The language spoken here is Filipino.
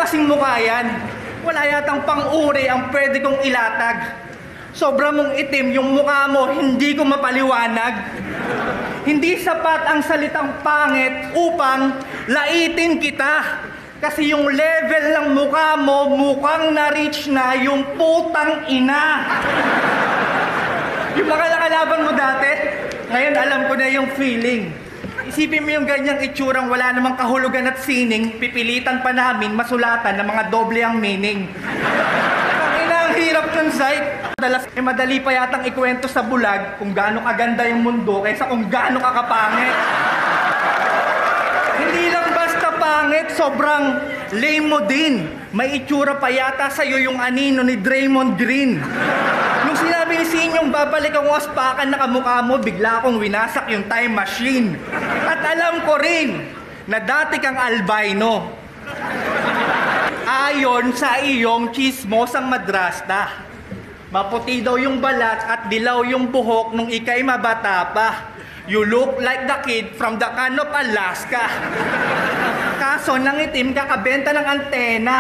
kasing mukha yan. Wala yatang pang-uri ang pwede kong ilatag. Sobra mong itim yung mukha mo, hindi ko mapaliwanag. Hindi sapat ang salitang pangit upang laitin kita. Kasi yung level ng mukha mo, mukhang na-reach na yung putang ina. Yung mga nakalaban mo dati, ngayon alam ko na yung feeling. Isipin mo yung ganyang itsurang wala namang kahulugan at sining, pipilitan pa namin masulatan ng mga doble ang meaning. Ang ina, ang hirap ng sight. Madali pa yatang ikwento sa bulag kung gaano kaganda yung mundo kaysa kung gaano kakapangit. Hindi lang basta pangit, sobrang lame mo din. May itsura pa yata sa'yo yung anino ni Draymond Green. Nung sinabi ni Sinyong babalik ang waspakan na kamukha mo, bigla akong winasak yung time machine. At alam ko rin na dati kang albino. Ayon sa iyong chismosang madrasta. Maputi daw yung balat at dilaw yung buhok nung ikay mabata pa. You look like the kid from the can of Alaska. Kaso nangitim kakabenta ng antena.